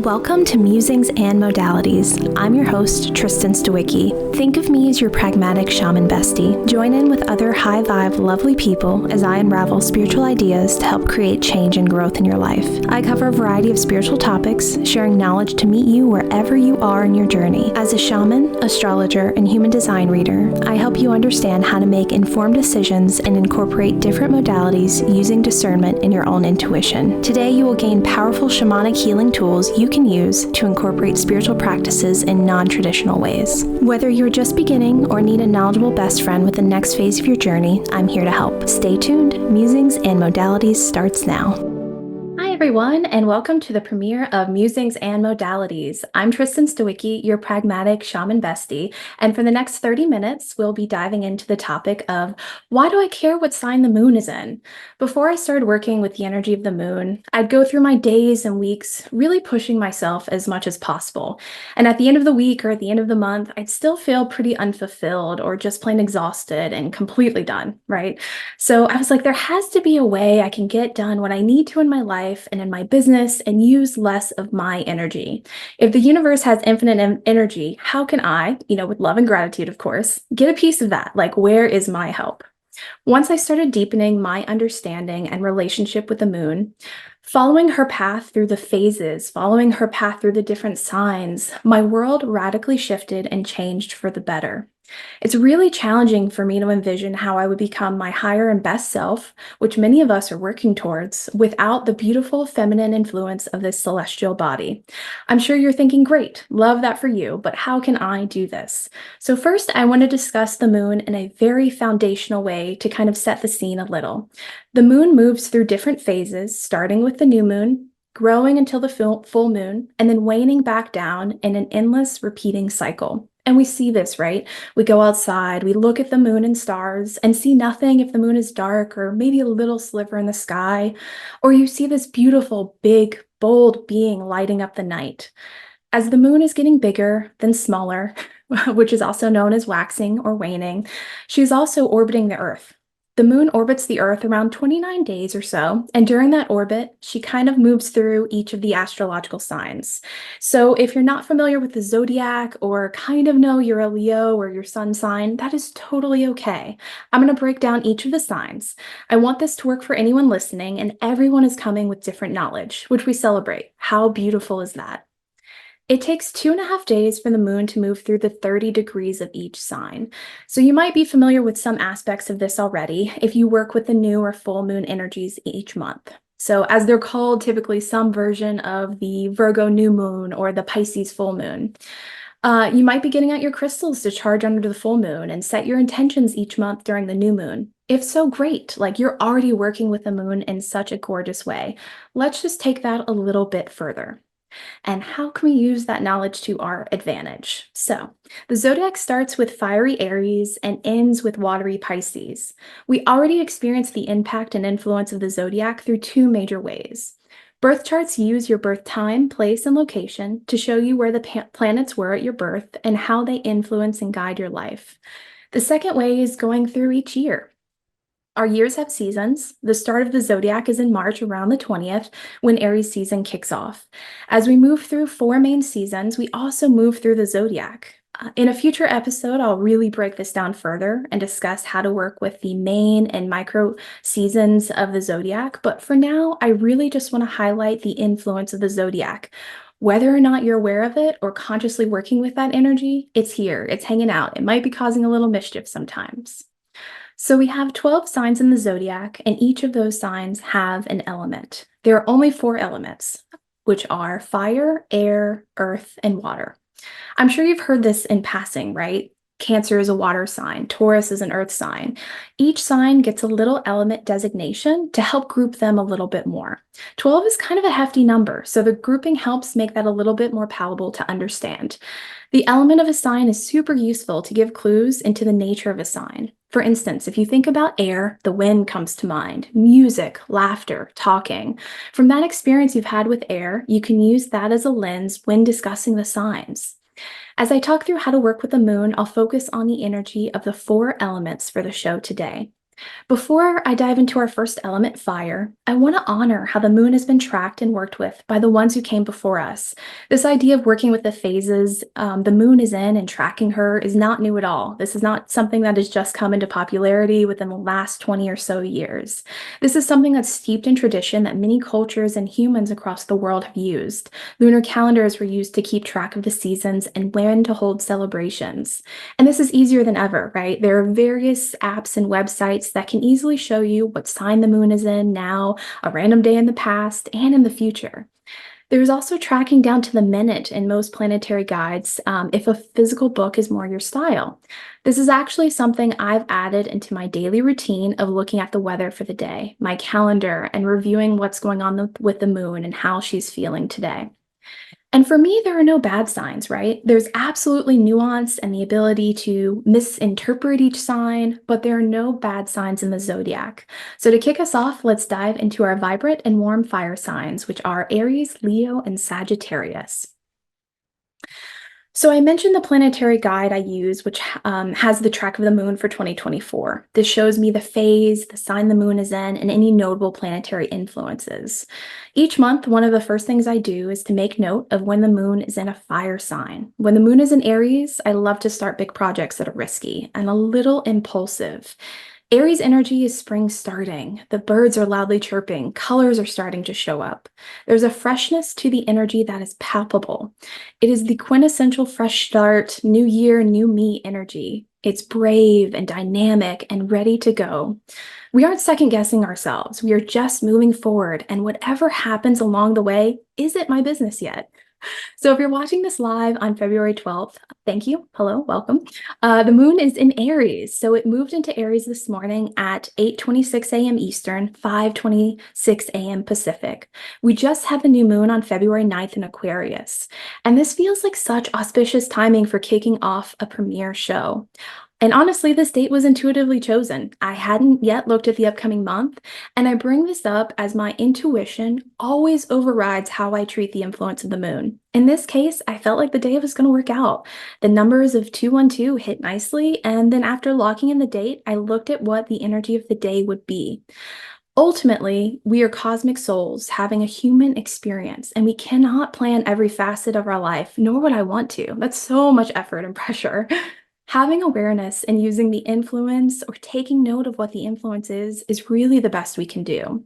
Welcome to Musings and Modalities. I'm your host, Tristen Stawicki. Think of me as your pragmatic shaman bestie. Join in with other high-vibe, lovely people as I unravel spiritual ideas to help create change and growth in your life. I cover a variety of spiritual topics, sharing knowledge to meet you wherever you are in your journey. As a shaman, astrologer, and human design reader, I help you understand how to make informed decisions and incorporate different modalities using discernment in your own intuition. Today, you will gain powerful shamanic healing tools you can use to incorporate spiritual practices in non-traditional ways. Whether you're just beginning or need a knowledgeable best friend with the next phase of your journey, I'm here to help. Stay tuned. Musings and Modalities starts now. Hi everyone, and welcome to the premiere of Musings and Modalities. I'm Tristen Stawicki, your pragmatic shaman bestie, and for the next 30 minutes, we'll be diving into the topic of why do I care what sign the moon is in? Before I started working with the energy of the moon, I'd go through my days and weeks really pushing myself as much as possible. And at the end of the week or at the end of the month, I'd still feel pretty unfulfilled or just plain exhausted and completely done, right? So I was like, there has to be a way I can get done what I need to in my life and in my business and use less of my energy. If the universe has infinite energy, how can I, with love and gratitude, of course, get a piece of that? Like, where is my help? Once I started deepening my understanding and relationship with the moon, following her path through the phases, following her path through the different signs, my world radically shifted and changed for the better. It's really challenging for me to envision how I would become my higher and best self, which many of us are working towards, without the beautiful feminine influence of this celestial body. I'm sure you're thinking, great, love that for you, but how can I do this? So first, I want to discuss the moon in a very foundational way to kind of set the scene a little. The moon moves through different phases, starting with the new moon, growing until the full moon, and then waning back down in an endless repeating cycle. And we see this, right? We go outside, we look at the moon and stars and see nothing if the moon is dark or maybe a little sliver in the sky, or you see this beautiful, big, bold being lighting up the night. As the moon is getting bigger, then smaller, which is also known as waxing or waning, she's also orbiting the Earth. The moon orbits the Earth around 29 days or so, and during that orbit, she kind of moves through each of the astrological signs. So if you're not familiar with the zodiac or kind of know you're a Leo or your sun sign, that is totally okay. I'm going to break down each of the signs. I want this to work for anyone listening, and everyone is coming with different knowledge, which we celebrate. How beautiful is that? It takes 2.5 days for the moon to move through the 30 degrees of each sign. So you might be familiar with some aspects of this already if you work with the new or full moon energies each month. So as they're called, typically some version of the Virgo new moon or the Pisces full moon. You might be getting out your crystals to charge under the full moon and set your intentions each month during the new moon. If so, great, like you're already working with the moon in such a gorgeous way. Let's just take that a little bit further. And how can we use that knowledge to our advantage? So, the zodiac starts with fiery Aries and ends with watery Pisces. We already experienced the impact and influence of the zodiac through two major ways. Birth charts use your birth time, place, and location to show you where the planets were at your birth and how they influence and guide your life. The second way is going through each year. Our years have seasons. The start of the zodiac is in March around the 20th when Aries season kicks off. As we move through 4 main seasons, we also move through the zodiac. In a future episode, I'll really break this down further and discuss how to work with the main and micro seasons of the zodiac. But for now, I really just want to highlight the influence of the zodiac. Whether or not you're aware of it or consciously working with that energy, it's here, it's hanging out. It might be causing a little mischief sometimes. So we have 12 signs in the zodiac, and each of those signs have an element. There are only 4 elements, which are fire, air, earth, and water. I'm sure you've heard this in passing, right? Cancer is a water sign, Taurus is an earth sign. Each sign gets a little element designation to help group them a little bit more. 12 is kind of a hefty number, so the grouping helps make that a little bit more palatable to understand. The element of a sign is super useful to give clues into the nature of a sign. For instance, if you think about air, the wind comes to mind, music, laughter, talking. From that experience you've had with air, you can use that as a lens when discussing the signs. As I talk through how to work with the moon, I'll focus on the energy of the 4 elements for the show today. Before I dive into our first element, fire, I want to honor how the moon has been tracked and worked with by the ones who came before us. This idea of working with the phases the moon is in and tracking her is not new at all. This is not something that has just come into popularity within the last 20 or so years. This is something that's steeped in tradition that many cultures and humans across the world have used. Lunar calendars were used to keep track of the seasons and when to hold celebrations. And this is easier than ever, right? There are various apps and websites that can easily show you what sign the moon is in now, a random day in the past, and in the future. There's also tracking down to the minute in most planetary guides if a physical book is more your style. This is actually something I've added into my daily routine of looking at the weather for the day, my calendar, and reviewing what's going on with the moon and how she's feeling today. And for me, there are no bad signs, right? There's absolutely nuance and the ability to misinterpret each sign, but there are no bad signs in the zodiac. So to kick us off, let's dive into our vibrant and warm fire signs, which are Aries, Leo, and Sagittarius. So I mentioned the planetary guide I use, which has the track of the moon for 2024. This shows me the phase, the sign the moon is in, and any notable planetary influences. Each month, one of the first things I do is to make note of when the moon is in a fire sign. When the moon is in Aries, I love to start big projects that are risky and a little impulsive. Aries energy is spring starting. The birds are loudly chirping. Colors are starting to show up. There's a freshness to the energy that is palpable. It is the quintessential fresh start, new year, new me energy. It's brave and dynamic and ready to go. We aren't second guessing ourselves. We are just moving forward, and whatever happens along the way isn't my business yet. So if you're watching this live on February 12th, thank you. Hello, welcome. The moon is in Aries. So it moved into Aries this morning at 8:26 a.m. Eastern, 5:26 a.m. Pacific. We just had the new moon on February 9th in Aquarius. And this feels like such auspicious timing for kicking off a premiere show. And honestly, this date was intuitively chosen. I hadn't yet looked at the upcoming month, and I bring this up as my intuition always overrides how I treat the influence of the moon. In this case, I felt like the day was going to work out. The numbers of 212 hit nicely, and then after locking in the date, I looked at what the energy of the day would be. Ultimately, we are cosmic souls having a human experience, and we cannot plan every facet of our life, nor would I want to. That's so much effort and pressure. Having awareness and using the influence or taking note of what the influence is really the best we can do.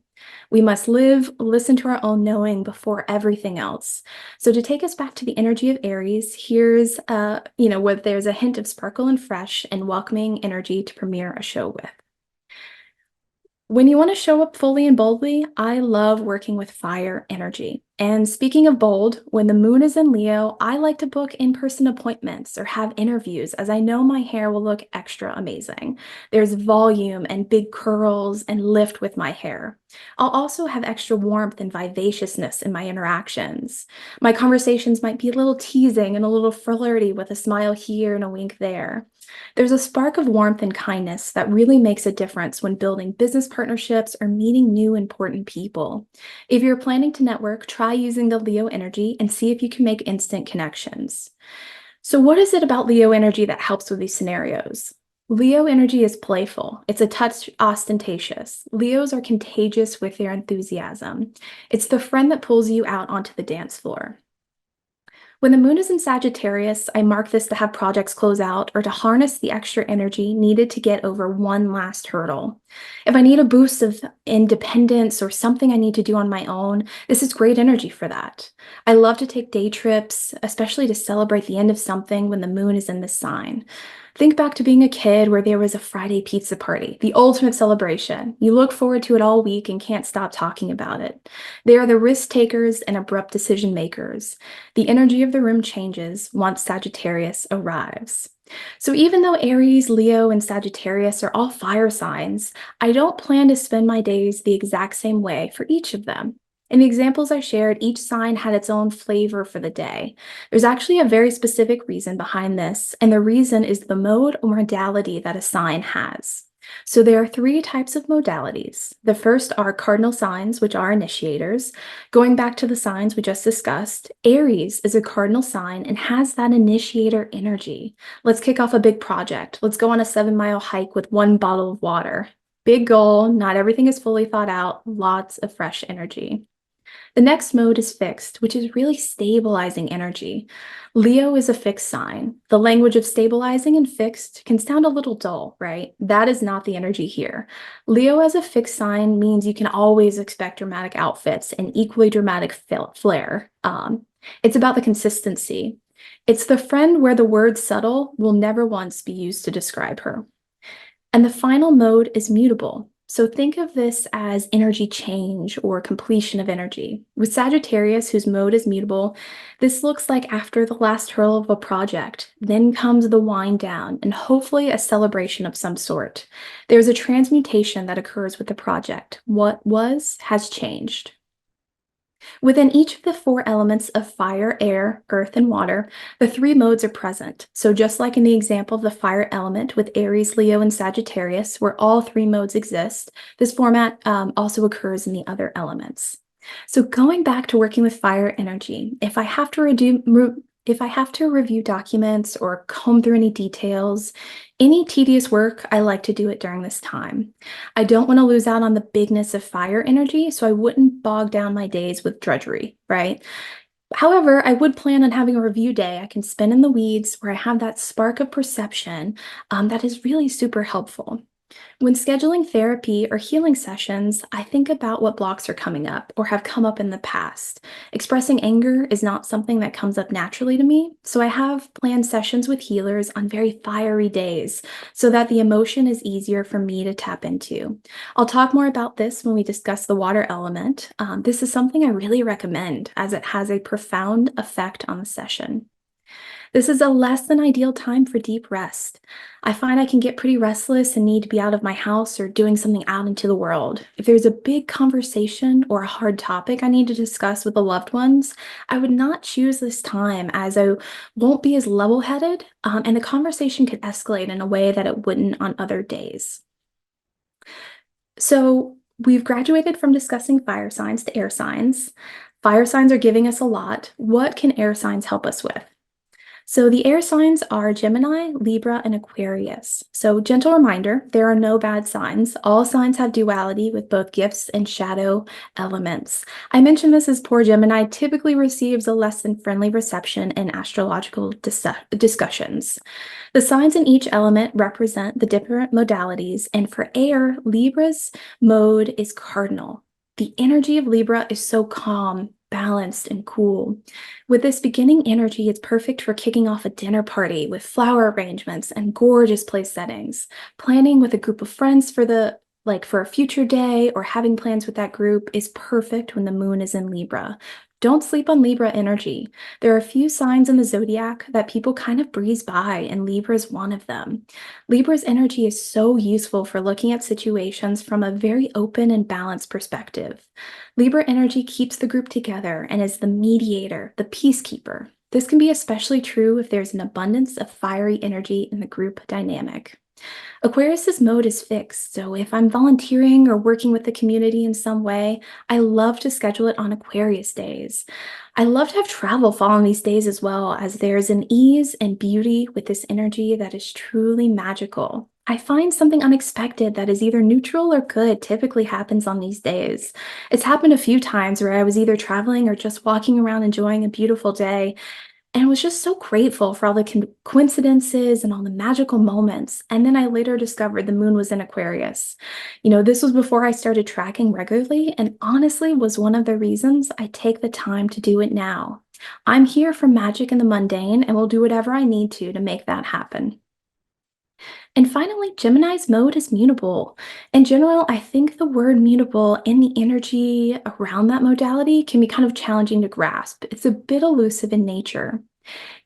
We must listen to our own knowing before everything else. So to take us back to the energy of Aries, here's, where there's a hint of sparkle and fresh and welcoming energy to premiere a show with. When you want to show up fully and boldly, I love working with fire energy. And speaking of bold, when the moon is in Leo, I like to book in-person appointments or have interviews as I know my hair will look extra amazing. There's volume and big curls and lift with my hair. I'll also have extra warmth and vivaciousness in my interactions. My conversations might be a little teasing and a little flirty with a smile here and a wink there. There's a spark of warmth and kindness that really makes a difference when building business partnerships or meeting new important people. If you're planning to network, try using the Leo energy and see if you can make instant connections. So what is it about Leo energy that helps with these scenarios? Leo energy is playful. It's a touch ostentatious. Leos are contagious with their enthusiasm. It's the friend that pulls you out onto the dance floor. When the moon is in Sagittarius, I mark this to have projects close out or to harness the extra energy needed to get over one last hurdle. If I need a boost of independence or something I need to do on my own, this is great energy for that. I love to take day trips, especially to celebrate the end of something when the moon is in this sign. Think back to being a kid where there was a Friday pizza party, the ultimate celebration. You look forward to it all week and can't stop talking about it. They are the risk takers and abrupt decision makers. The energy of the room changes once Sagittarius arrives. So even though Aries, Leo, and Sagittarius are all fire signs, I don't plan to spend my days the exact same way for each of them. In the examples I shared, each sign had its own flavor for the day. There's actually a very specific reason behind this, and the reason is the mode or modality that a sign has. So there are three types of modalities. The first are cardinal signs, which are initiators. Going back to the signs we just discussed, Aries is a cardinal sign and has that initiator energy. Let's kick off a big project. Let's go on a 7-mile hike with one bottle of water. Big goal, not everything is fully thought out, lots of fresh energy. The next mode is fixed, which is really stabilizing energy. Leo is a fixed sign. The language of stabilizing and fixed can sound a little dull, right? That is not the energy here. Leo as a fixed sign means you can always expect dramatic outfits and equally dramatic flair. It's about the consistency. It's the friend where the word subtle will never once be used to describe her. And the final mode is mutable. So think of this as energy change or completion of energy. With Sagittarius, whose mode is mutable, this looks like after the last hurl of a project, then comes the wind down and hopefully a celebration of some sort. There's a transmutation that occurs with the project. What was has changed. Within each of the four elements of fire, air, earth, and water, the three modes are present. So just like in the example of the fire element with Aries, Leo, and Sagittarius, where all three modes exist, this format also occurs in the other elements. So going back to working with fire energy, if I have to review documents or comb through any details, any tedious work, I like to do it during this time. I don't want to lose out on the bigness of fire energy, so I wouldn't bog down my days with drudgery, right? However, I would plan on having a review day I can spend in the weeds where I have that spark of perception that is really super helpful. When scheduling therapy or healing sessions, I think about what blocks are coming up or have come up in the past. Expressing anger is not something that comes up naturally to me, so I have planned sessions with healers on very fiery days so that the emotion is easier for me to tap into. I'll talk more about this when we discuss the water element. This is something I really recommend as it has a profound effect on the session. This is a less than ideal time for deep rest. I find I can get pretty restless and need to be out of my house or doing something out into the world. If there's a big conversation or a hard topic I need to discuss with the loved ones, I would not choose this time as I won't be as level-headed, and the conversation could escalate in a way that it wouldn't on other days. So we've graduated from discussing fire signs to air signs. Fire signs are giving us a lot. What can air signs help us with? So the air signs are Gemini, Libra, and Aquarius. So gentle reminder, there are no bad signs. All signs have duality with both gifts and shadow elements. I mentioned this as poor Gemini typically receives a less than friendly reception in astrological discussions. The signs in each element represent the different modalities, and for air, Libra's mode is cardinal. The energy of Libra is so calm, balanced, and cool. With this beginning energy, it's perfect for kicking off a dinner party with flower arrangements and gorgeous place settings. Planning with a group of friends for a future day or having plans with that group is perfect when the moon is in Libra. Don't sleep on Libra energy. There are a few signs in the zodiac that people kind of breeze by, and Libra is one of them. Libra's energy is so useful for looking at situations from a very open and balanced perspective. Libra energy keeps the group together and is the mediator, the peacekeeper. This can be especially true if there's an abundance of fiery energy in the group dynamic. Aquarius's mode is fixed, so if I'm volunteering or working with the community in some way, I love to schedule it on Aquarius days. I love to have travel fall on these days as well, as there's an ease and beauty with this energy that is truly magical. I find something unexpected that is either neutral or good typically happens on these days. It's happened a few times where I was either traveling or just walking around enjoying a beautiful day, and was just so grateful for all the coincidences and all the magical moments. And then I later discovered the moon was in Aquarius. This was before I started tracking regularly, and honestly was one of the reasons I take the time to do it now. I'm here for magic in the mundane and will do whatever I need to make that happen. And finally, Gemini's mode is mutable. In general, I think the word mutable and the energy around that modality can be kind of challenging to grasp. It's a bit elusive in nature.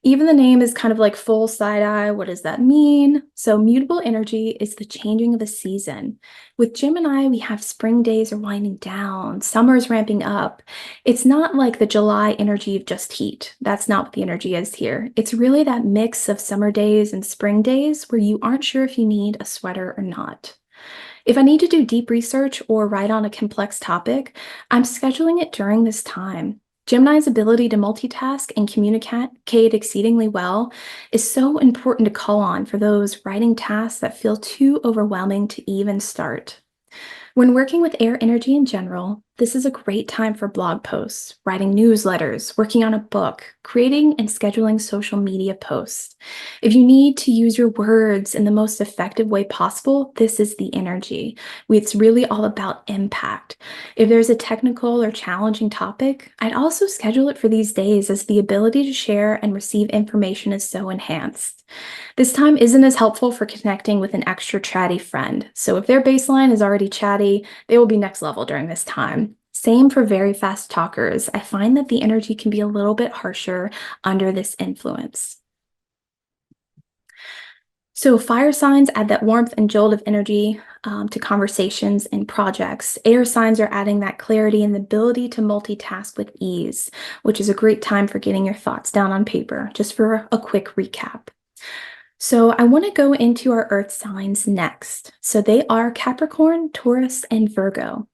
Even the name is kind of like full side eye. What does that mean? So mutable energy is the changing of a season. With Gemini, we have spring days are winding down, summer's ramping up. It's not like the July energy of just heat. That's not what the energy is here. It's really that mix of summer days and spring days where you aren't sure if you need a sweater or not. If I need to do deep research or write on a complex topic, I'm scheduling it during this time. Gemini's ability to multitask and communicate exceedingly well is so important to call on for those writing tasks that feel too overwhelming to even start. When working with air energy in general, this is a great time for blog posts, writing newsletters, working on a book, creating and scheduling social media posts. If you need to use your words in the most effective way possible, this is the energy. It's really all about impact. If there's a technical or challenging topic, I'd also schedule it for these days as the ability to share and receive information is so enhanced. This time isn't as helpful for connecting with an extra chatty friend. So if their baseline is already chatty, they will be next level during this time. Same for very fast talkers. I find that the energy can be a little bit harsher under this influence. So fire signs add that warmth and jolt of energy to conversations and projects. Air signs are adding that clarity and the ability to multitask with ease, which is a great time for getting your thoughts down on paper. Just for a quick recap. So I want to go into our earth signs next. So they are Capricorn, Taurus, and Virgo.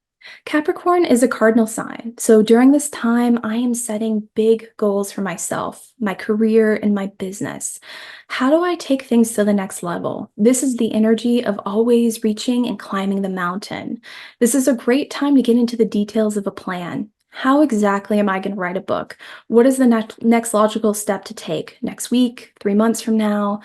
Capricorn is a cardinal sign. So during this time, I am setting big goals for myself, my career, and my business. How do I take things to the next level? This is the energy of always reaching and climbing the mountain. This is a great time to get into the details of a plan. How exactly am I going to write a book? What is the next logical step to take? Next week, 3 months from now?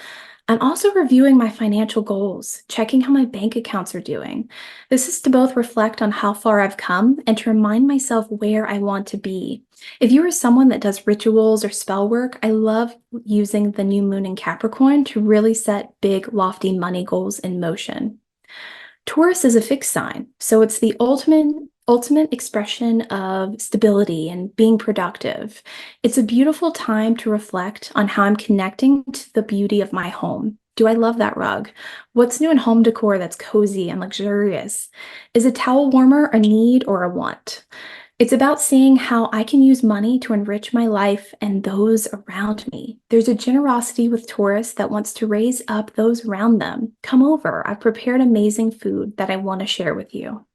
I'm also reviewing my financial goals, checking how my bank accounts are doing. This is to both reflect on how far I've come and to remind myself where I want to be. If you are someone that does rituals or spell work, I love using the new moon in Capricorn to really set big, lofty money goals in motion. Taurus is a fixed sign, so it's the ultimate expression of stability and being productive. It's a beautiful time to reflect on how I'm connecting to the beauty of my home. Do I love that rug? What's new in home decor that's cozy and luxurious? Is a towel warmer a need or a want? It's about seeing how I can use money to enrich my life and those around me. There's a generosity with Taurus that wants to raise up those around them. Come over. I've prepared amazing food that I want to share with you.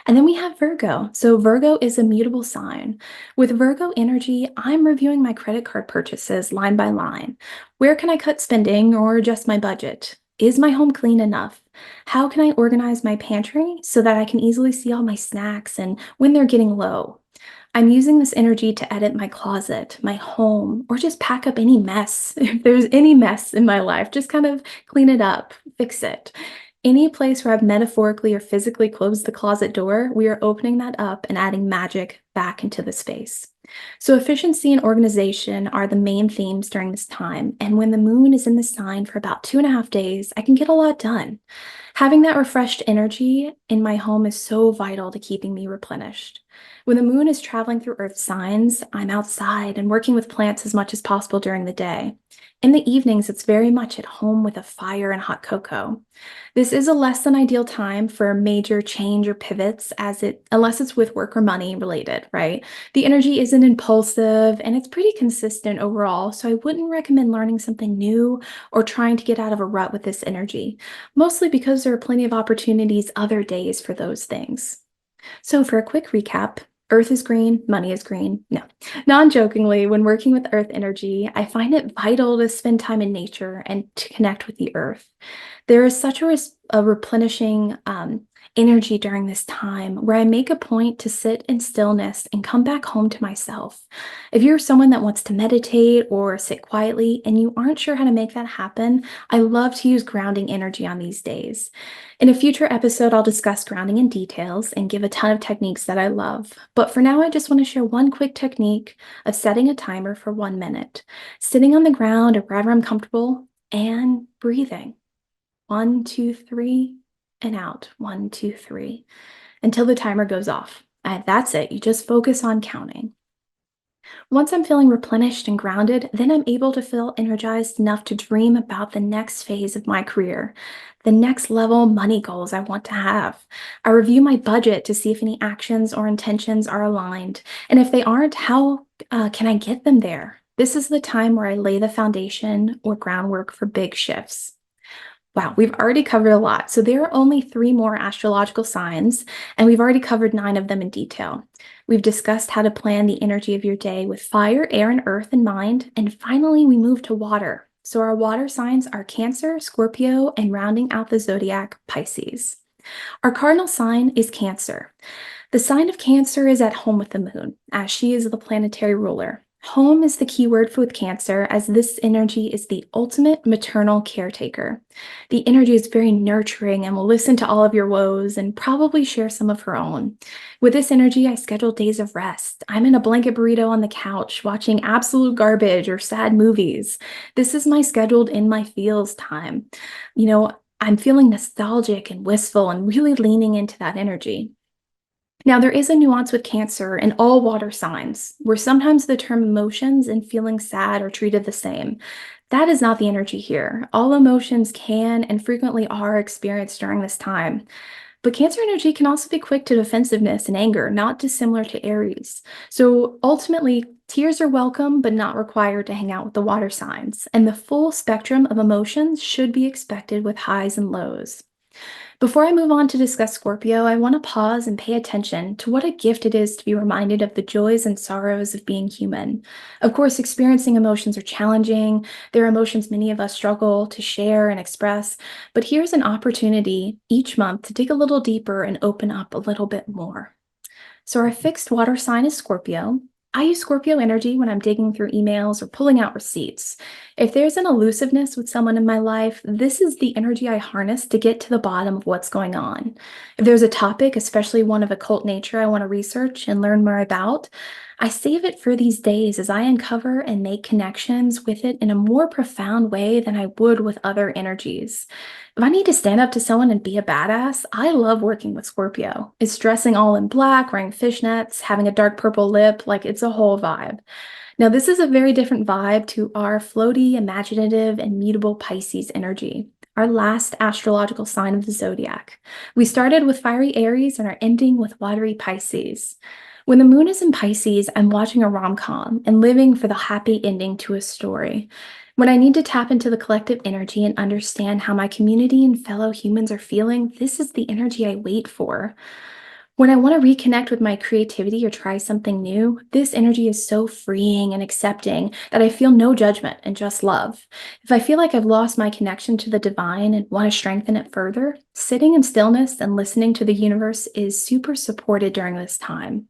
And then we have Virgo. So Virgo is a mutable sign. With Virgo energy, I'm reviewing my credit card purchases line by line. Where can I cut spending or adjust my budget? Is my home clean enough? How can I organize my pantry so that I can easily see all my snacks and when they're getting low? I'm using this energy to edit my closet, my home, or just pack up any mess. If there's any mess in my life, just kind of clean it up, fix it. Any place where I've metaphorically or physically closed the closet door, we are opening that up and adding magic back into the space. So efficiency and organization are the main themes during this time. And when the moon is in the sign for about 2.5 days, I can get a lot done. Having that refreshed energy in my home is so vital to keeping me replenished. When the moon is traveling through earth signs, I'm outside and working with plants as much as possible during the day. In the evenings, it's very much at home with a fire and hot cocoa. This is a less than ideal time for major change or pivots unless it's with work or money related, right? The energy isn't impulsive and it's pretty consistent overall, so I wouldn't recommend learning something new or trying to get out of a rut with this energy, mostly because there are plenty of opportunities other days for those things. So for a quick recap, Earth is green, money is green. No, non-jokingly, when working with Earth energy, I find it vital to spend time in nature and to connect with the Earth. There is such a replenishing energy during this time where I make a point to sit in stillness and come back home to myself. If you're someone that wants to meditate or sit quietly and you aren't sure how to make that happen, I love to use grounding energy on these days. In a future episode, I'll discuss grounding in details and give a ton of techniques that I love. But for now, I just want to share one quick technique of setting a timer for 1 minute, sitting on the ground or wherever I'm comfortable, and breathing. 1, 2, 3, and out. 1, 2, 3, until the timer goes off. That's it. You just focus on counting. Once I'm feeling replenished and grounded, then I'm able to feel energized enough to dream about the next phase of my career, the next level money goals I want to have. I review my budget to see if any actions or intentions are aligned. And if they aren't, how can I get them there? This is the time where I lay the foundation or groundwork for big shifts. Wow, we've already covered a lot. So there are only 3 more astrological signs, and we've already covered 9 of them in detail. We've discussed how to plan the energy of your day with fire, air, and earth in mind. And finally, we move to water. So our water signs are Cancer, Scorpio, and rounding out the zodiac, Pisces. Our cardinal sign is Cancer. The sign of Cancer is at home with the moon, as she is the planetary ruler. Home is the key word for with Cancer, as this energy is the ultimate maternal caretaker. The energy is very nurturing and will listen to all of your woes and probably share some of her own. With this energy, I schedule days of rest. I'm in a blanket burrito on the couch watching absolute garbage or sad movies. This is my scheduled in my feels time. I'm feeling nostalgic and wistful and really leaning into that energy. Now, there is a nuance with Cancer in all water signs, where sometimes the term emotions and feeling sad are treated the same. That is not the energy here. All emotions can and frequently are experienced during this time. But Cancer energy can also be quick to defensiveness and anger, not dissimilar to Aries. So ultimately, tears are welcome, but not required to hang out with the water signs. And the full spectrum of emotions should be expected with highs and lows. Before I move on to discuss Scorpio, I want to pause and pay attention to what a gift it is to be reminded of the joys and sorrows of being human. Of course, experiencing emotions are challenging. There are emotions many of us struggle to share and express, but here's an opportunity each month to dig a little deeper and open up a little bit more. So our fixed water sign is Scorpio. I use Scorpio energy when I'm digging through emails or pulling out receipts. If there's an elusiveness with someone in my life, this is the energy I harness to get to the bottom of what's going on. If there's a topic, especially one of occult nature, I want to research and learn more about, I save it for these days as I uncover and make connections with it in a more profound way than I would with other energies. If I need to stand up to someone and be a badass, I love working with Scorpio. It's dressing all in black, wearing fishnets, having a dark purple lip, like it's a whole vibe. Now, this is a very different vibe to our floaty, imaginative, and mutable Pisces energy, our last astrological sign of the zodiac. We started with fiery Aries and are ending with watery Pisces. When the moon is in Pisces, I'm watching a rom-com and living for the happy ending to a story. When I need to tap into the collective energy and understand how my community and fellow humans are feeling, this is the energy I wait for. When I want to reconnect with my creativity or try something new, this energy is so freeing and accepting that I feel no judgment and just love. If I feel like I've lost my connection to the divine and want to strengthen it further, sitting in stillness and listening to the universe is super supported during this time.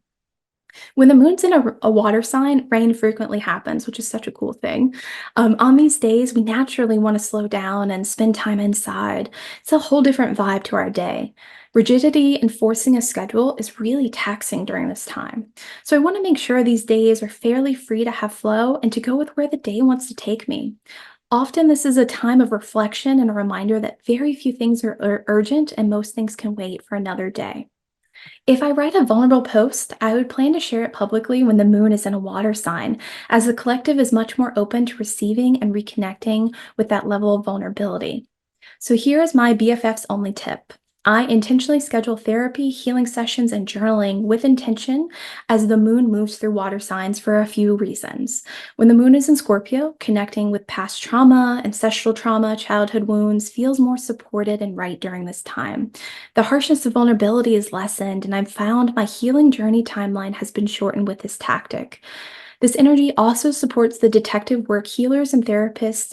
When the moon's in a water sign, rain frequently happens, which is such a cool thing. On these days, we naturally want to slow down and spend time inside. It's a whole different vibe to our day. Rigidity and forcing a schedule is really taxing during this time. So I want to make sure these days are fairly free to have flow and to go with where the day wants to take me. Often, this is a time of reflection and a reminder that very few things are urgent and most things can wait for another day. If I write a vulnerable post, I would plan to share it publicly when the moon is in a water sign, as the collective is much more open to receiving and reconnecting with that level of vulnerability. So here is my BFF's only tip. I intentionally schedule therapy, healing sessions, and journaling with intention as the moon moves through water signs for a few reasons. When the moon is in Scorpio, connecting with past trauma, ancestral trauma, childhood wounds feels more supported and right during this time. The harshness of vulnerability is lessened, and I've found my healing journey timeline has been shortened with this tactic. This energy also supports the detective work healers and therapists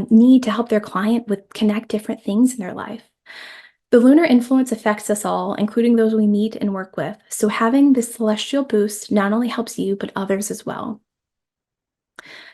need to help their client with connect different things in their life. The lunar influence affects us all, including those we meet and work with, so having this celestial boost not only helps you, but others as well.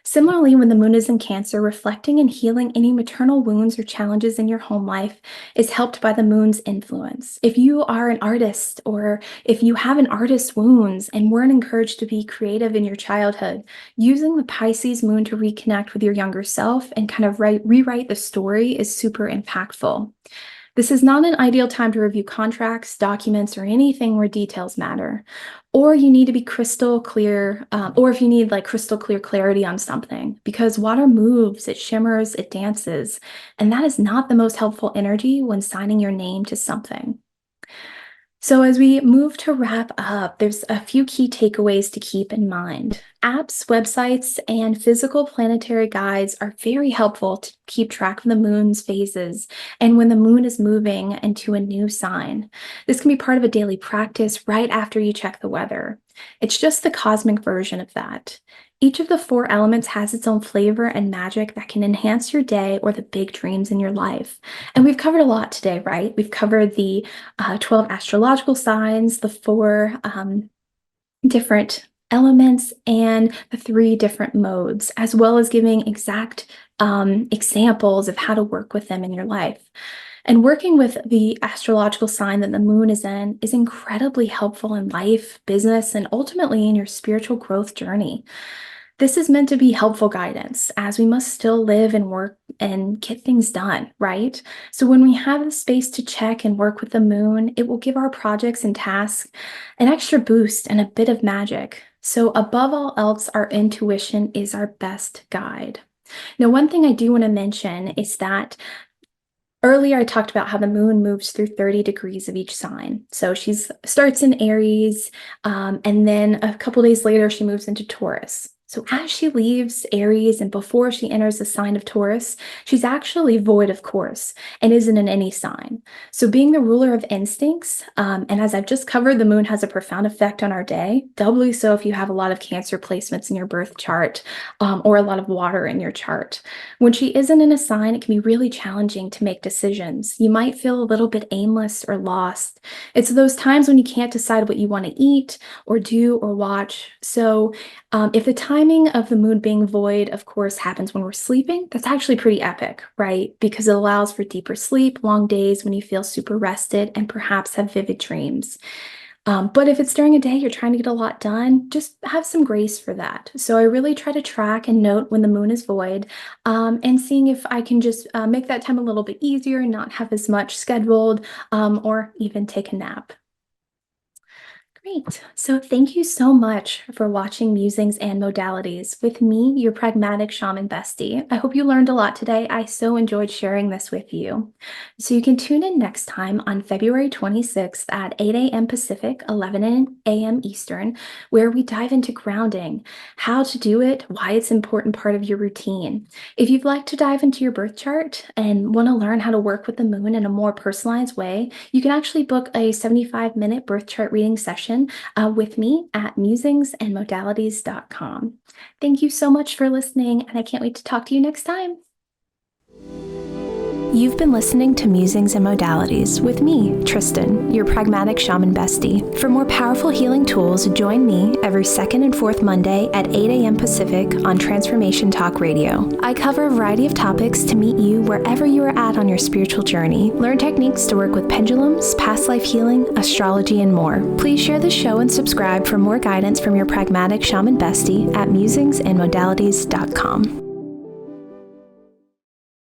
Similarly, when the moon is in Cancer, reflecting and healing any maternal wounds or challenges in your home life is helped by the moon's influence. If you are an artist or if you have an artist's wounds and weren't encouraged to be creative in your childhood, using the Pisces moon to reconnect with your younger self and kind of rewrite the story is super impactful. This is not an ideal time to review contracts, documents, or anything where details matter. Or you need to be crystal clear, or if you need like crystal clear clarity on something, because water moves, it shimmers, it dances, and that is not the most helpful energy when signing your name to something. So as we move to wrap up, there's a few key takeaways to keep in mind. Apps, websites, and physical planetary guides are very helpful to keep track of the moon's phases and when the moon is moving into a new sign. This can be part of a daily practice right after you check the weather. It's just the cosmic version of that. Each of the 4 elements has its own flavor and magic that can enhance your day or the big dreams in your life. And we've covered a lot today, right? We've covered the 12 astrological signs, the 4 different elements, and the 3 different modes, as well as giving exact examples of how to work with them in your life. And working with the astrological sign that the moon is in is incredibly helpful in life, business, and ultimately in your spiritual growth journey. This is meant to be helpful guidance, as we must still live and work and get things done, right? So when we have the space to check and work with the moon, it will give our projects and tasks an extra boost and a bit of magic. So above all else, our intuition is our best guide. Now, one thing I do want to mention is that earlier, I talked about how the moon moves through 30 degrees of each sign. So she starts in Aries, and then a couple days later, she moves into Taurus. So as she leaves Aries and before she enters the sign of Taurus, she's actually void of course and isn't in any sign. So being the ruler of instincts, and as I've just covered, the moon has a profound effect on our day, doubly so if you have a lot of Cancer placements in your birth chart, or a lot of water in your chart. When she isn't in a sign, it can be really challenging to make decisions. You might feel a little bit aimless or lost. It's those times when you can't decide what you want to eat or do or watch. So if the timing of the moon being void, of course, happens when we're sleeping, that's actually pretty epic, right? Because it allows for deeper sleep, long days when you feel super rested, and perhaps have vivid dreams. But if it's during a day you're trying to get a lot done, just have some grace for that. So I really try to track and note when the moon is void, and seeing if I can just make that time a little bit easier, not have as much scheduled, or even take a nap. Great. So thank you so much for watching Musings and Modalities with me, your Pragmatic Shaman Bestie. I hope you learned a lot today. I so enjoyed sharing this with you. So you can tune in next time on February 26th at 8 a.m. Pacific, 11 a.m. Eastern, where we dive into grounding, how to do it, why it's an important part of your routine. If you'd like to dive into your birth chart and want to learn how to work with the moon in a more personalized way, you can actually book a 75-minute birth chart reading session with me at musingsandmodalities.com. Thank you so much for listening, and I can't wait to talk to you next time. You've been listening to Musings and Modalities with me, Tristen, your Pragmatic Shaman Bestie. For more powerful healing tools, join me every second and fourth Monday at 8 a.m. Pacific on Transformation Talk Radio. I cover a variety of topics to meet you wherever you are at on your spiritual journey. Learn techniques to work with pendulums, past life healing, astrology, and more. Please share the show and subscribe for more guidance from your Pragmatic Shaman Bestie at musingsandmodalities.com.